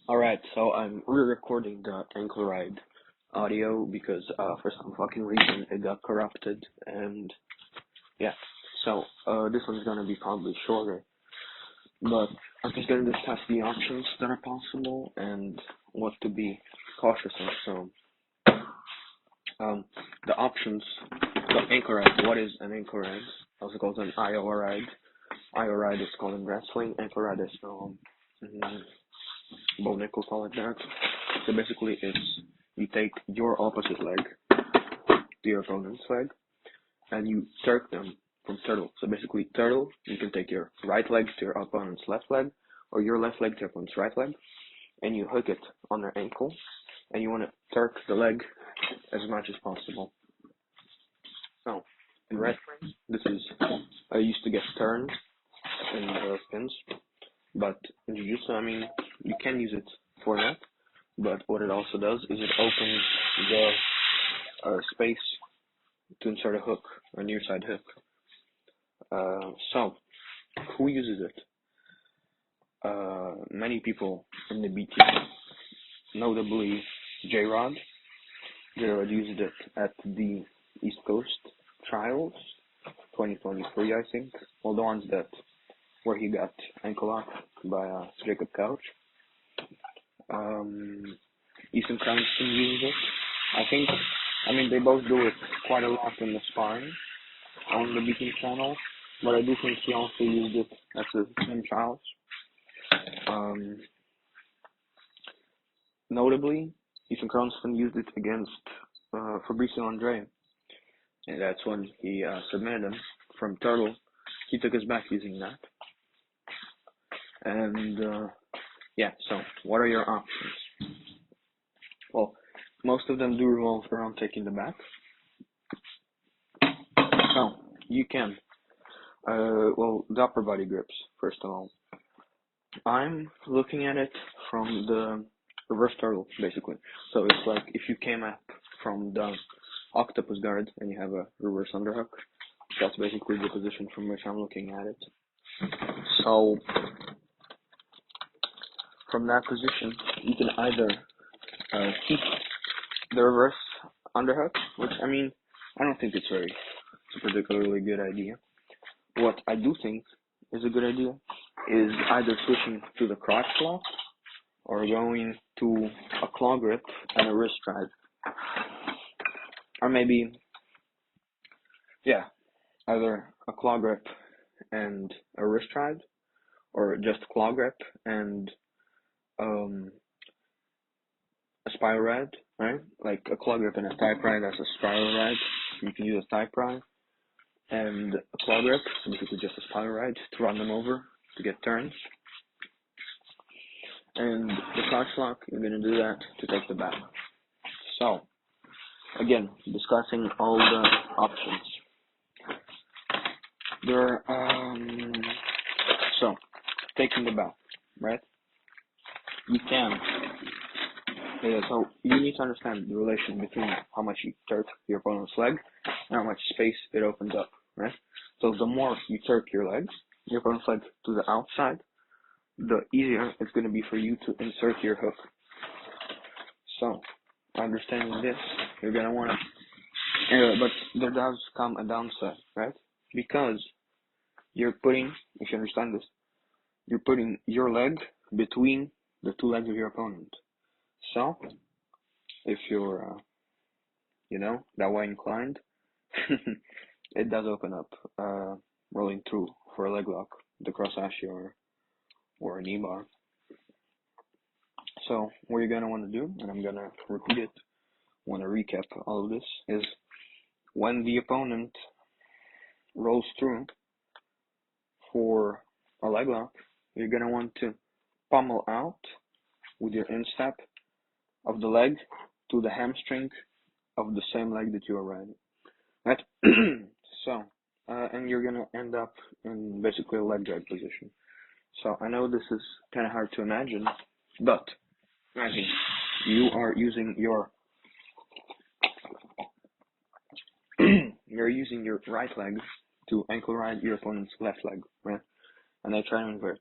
Alright, so I'm re-recording the ankle ride audio because for some fucking reason it got corrupted and yeah. So this one's gonna be probably shorter, but I'm just gonna discuss the options that are possible and what to be cautious of. So the options, the ankle ride. What is an ankle ride? Also called an Iowa ride. Iowa ride is called in wrestling. Ankle ride is Bo Nick will call it that. So basically, it's you take your opposite leg to your opponent's leg, and you turk them from turtle. So basically, turtle, you can take your right leg to your opponent's left leg, or your left leg to your opponent's right leg, and you hook it on their ankle, and you want to turk the leg as much as possible. So, in wrestling, this is, I used to get turned in spins, but in Jiu-Jitsu, I mean, you can use it for that, but what it also does is it opens the space to insert a hook, a near side hook. So, who uses it? Many people in the BT, notably J-Rod. J-Rod used it at the East Coast Trials, 2023, I think. Well, the ones that where he got ankle locked by Jacob Couch. Ethan Cranston uses it. I mean, they both do it quite a lot in the sparring on the BT channel, but I do think he also used it at the same trials. Notably, Ethan Cranston used it against Fabricio Andre, and that's when he submitted him from turtle. He took his back using that. And yeah, so what are your options? Well, most of them do revolve around taking the back. So you can, well, the upper body grips, first of all. I'm looking at it from the reverse turtle, basically. So it's like if you came up from the octopus guard and you have a reverse underhook, that's basically the position from which I'm looking at it. So from that position, you can either keep the reverse underhook, which, I mean, I don't think it's a particularly good idea. What I do think is a good idea is either switching to the crotch lock or going to a claw grip and a wrist drive. Or maybe, yeah, either a claw grip and a wrist drive, or just claw grip and a spiral ride, right? Like a claw grip and a thigh pry, that's a spiral ride. You can use a thigh pry and a claw grip, basically just a spiral ride to run them over to get turns. And the crotch lock, you're going to do that to take the back. So, again, discussing all the options. So, taking the back, right? You can. So, you need to understand the relation between how much you turk your opponent's leg and how much space it opens up, right? So, the more you turk your opponent's leg to the outside, the easier it's going to be for you to insert your hook. So, understanding this, you're going to want to, but there does come a downside, right? Because you're putting, if you understand this, you're putting your leg between the two legs of your opponent. So, if you're, that way inclined, it does open up, rolling through for a leg lock, the cross fascia or a knee bar. So what you're going to want to do, and I'm going to repeat it, want to recap all of this, is when the opponent rolls through for a leg lock, you're going to want to pummel out with your instep of the leg to the hamstring of the same leg that you are riding. Right? So, and you're going to end up in basically a leg drag position. So I know this is kind of hard to imagine, but imagine you are using your right leg to ankle ride your opponent's left leg, right? And they try to invert.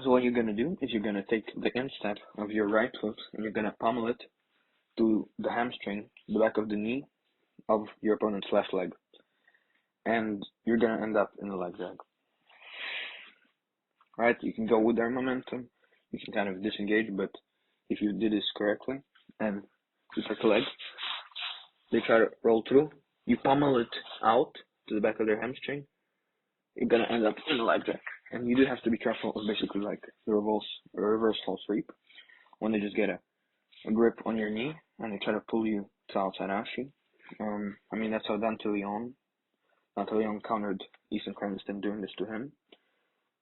So what you're gonna do is you're gonna take the instep of your right foot and you're gonna pummel it to the hamstring, the back of the knee of your opponent's left leg, and you're gonna end up in the leg drag. Right? You can go with their momentum, you can kind of disengage, but if you did this correctly and you start the leg, they try to roll through, you pummel it out to the back of their hamstring, you're gonna end up in the leg drag. And you do have to be careful of basically like the reverse false sweep when they just get a grip on your knee and they try to pull you to outside ashi. I mean, that's how Dante Leon countered Ethan Cranston doing this to him.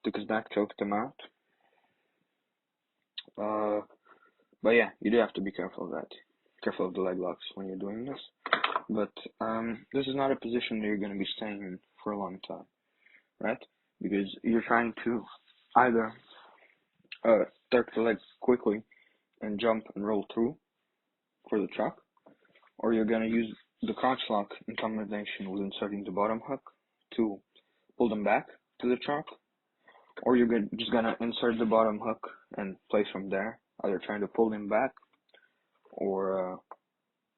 Took his back, choked him out. But yeah, you do have to be careful of that. Careful of the leg locks when you're doing this. But this is not a position that you're going to be staying in for a long time, right? Because you're trying to either tuck the leg quickly and jump and roll through for the truck, or you're going to use the crotch lock in combination with inserting the bottom hook to pull them back to the truck, or you're just going to insert the bottom hook and place from there, either trying to pull them back or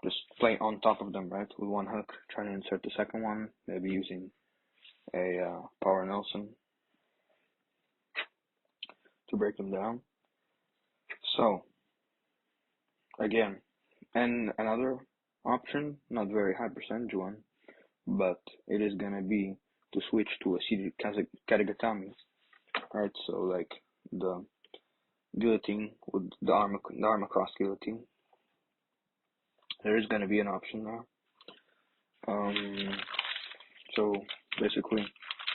just play on top of them, right, with one hook, trying to insert the second one, maybe using a power Nelson to break them down. So, again, and another option, not very high percentage one, but it is going to be to switch to a seated katagatami, right? So like the guillotine with the arm across guillotine. There is going to be an option there. So basically,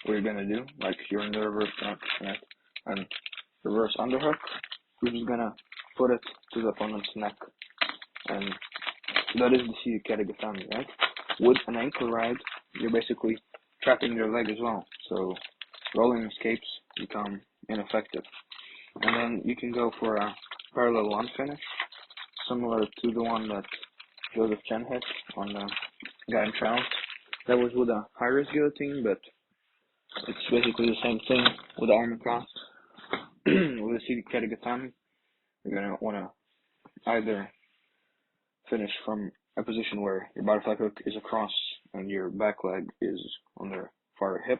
what you're going to do, like you're in the reverse front, right, and reverse underhook, you're just going to put it to the opponent's neck, and that is the seated katagatami, right? With an ankle ride, you're basically trapping your leg as well, so rolling escapes become ineffective. And then you can go for a parallel one finish, similar to the one that Joseph Chen hit on the guy in Trout. That was with a high-risk guillotine, but it's basically the same thing with the arm across. With a seated katagatami, you're going to want to either finish from a position where your butterfly hook is across and your back leg is on their far hip,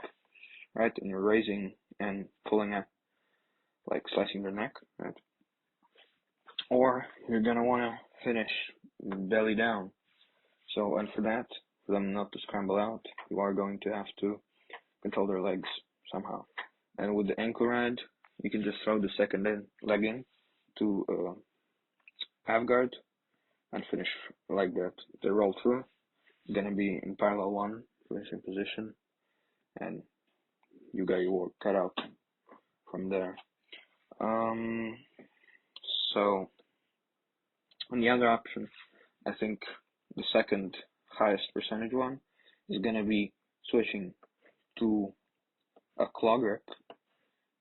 right? And you're raising and pulling it, like slicing their neck, right? Or you're going to want to finish belly down. So, and for that, for them not to scramble out, you are going to have to control their legs somehow. And with the ankle ride, you can just throw the second leg in to half guard and finish like that. They roll through, you're gonna be in parallel one, finishing position, and you got your work cut out from there. So on the other option, I think the second highest percentage one is gonna be switching to a claw grip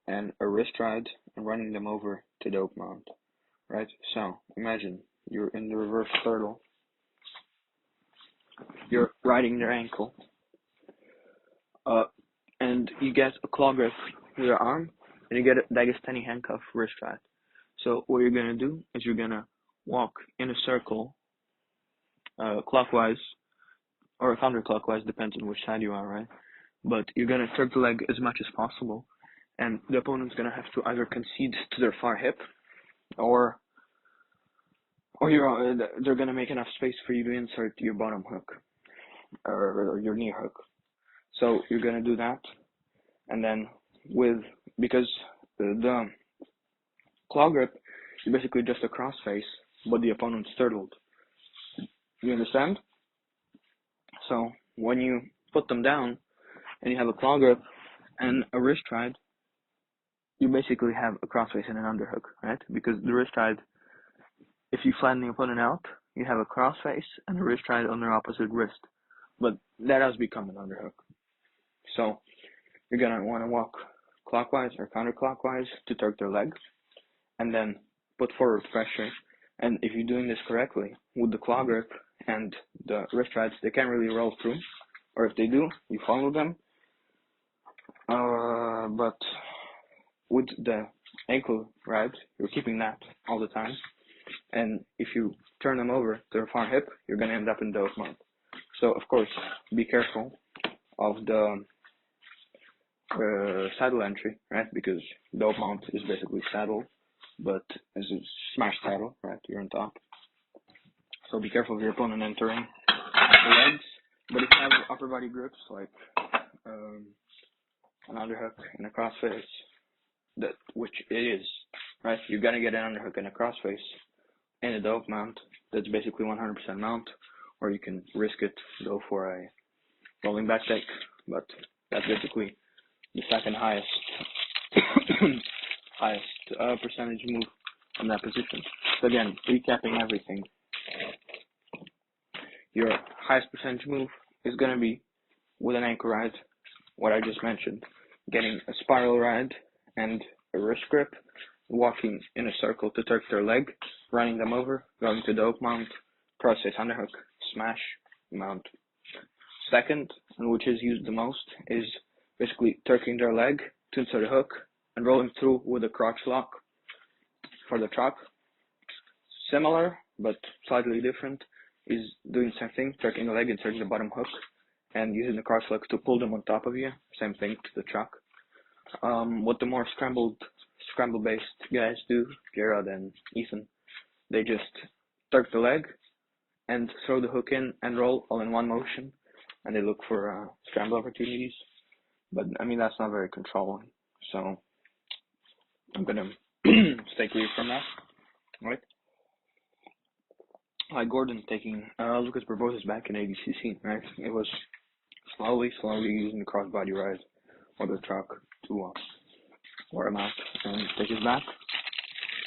and a wrist ride and running them over to dope mount, right? So imagine you're in the reverse turtle, you're riding their ankle, and you get a claw grip with your arm, and you get a Dagestani handcuff wrist ride. So what you're gonna do is you're gonna walk in a circle, clockwise or counterclockwise, depends on which side you are, right? But you're gonna turn the leg as much as possible, and the opponent's gonna have to either concede to their far hip, or they're gonna make enough space for you to insert your bottom hook or your knee hook. So you're gonna do that, and then because the claw grip is basically just a crossface, but the opponent's turtled. You understand? So when you put them down and you have a claw grip and a wrist ride, you basically have a crossface and an underhook, right? Because the wrist ride, if you flatten the opponent out, you have a crossface and a wrist ride on their opposite wrist. But that has become an underhook. So you're going to want to walk clockwise or counterclockwise to tuck their legs, and then put forward pressure. And if you're doing this correctly, with the claw grip and the wrist rides, they can't really roll through. Or if they do, you follow them. But with the ankle rides, you're keeping that all the time. And if you turn them over to the far hip, you're going to end up in dope mount. So, of course, be careful of the saddle entry, right? Because dope mount is basically saddle, but it's a smash saddle, right? You're on top. So be careful of your opponent entering the legs. But if you have upper body grips, like an underhook and a crossface, which it is, right? You're going to get an underhook and a crossface and a dope mount. That's basically 100% mount, or you can risk it, go for a rolling back take, but that's basically the second highest percentage move on that position. So again, recapping everything, your highest percentage move is going to be with an ankle ride, what I just mentioned, getting a spiral ride and a wrist grip, walking in a circle to turk their leg, running them over, going to dope mount, crossface underhook, smash, mount. Second, and which is used the most, is basically turking their leg to insert a hook and rolling through with a crotch lock for the chop. Similar, but slightly different, is doing the same thing, turking the leg, inserting the bottom hook, and using the crotch lock to pull them on top of you. Same thing to the chuck. What the more scramble-based guys do, Gerard and Ethan, they just turk the leg and throw the hook in and roll all in one motion, and they look for scramble opportunities. But I mean, that's not very controlling, so I'm gonna stay clear from that, right? Like Gordon taking Lucas Barbosa's back in ADCC, right? It was slowly using the crossbody ride or the truck to wear him out and take his back.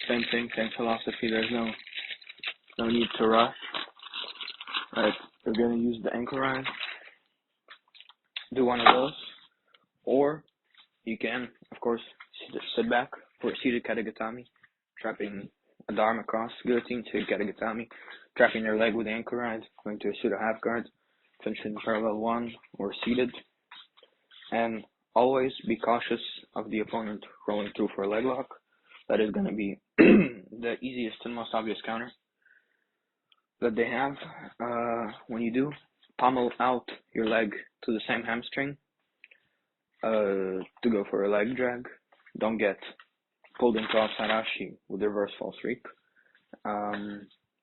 Same thing, same philosophy. There's no need to rush. Right? You're gonna use the ankle ride. Do one of those, or you can, of course, sit back for a seated katagatami, trapping a dharma across, guillotine to katagatami, trapping their leg with the ankle ride, going to a pseudo half guard, finishing parallel one or seated, and always be cautious of the opponent rolling through for a leg lock. That is going to be the easiest and most obvious counter that they have. When you do, pommel out your leg to the same hamstring to go for a leg drag. Don't get pulled into outside ashi with the reverse false reap.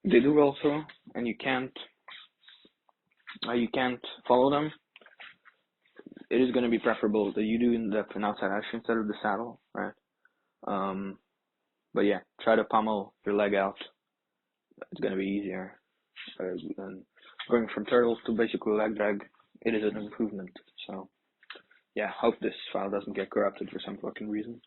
They do roll through, and you can't follow them. It is going to be preferable that you do end up in outside ashi instead of the saddle, right? But yeah, try to pommel your leg out. It's going to be easier. And going from turtles to basically leg drag, it is an improvement. So yeah, hope this file doesn't get corrupted for some fucking reason.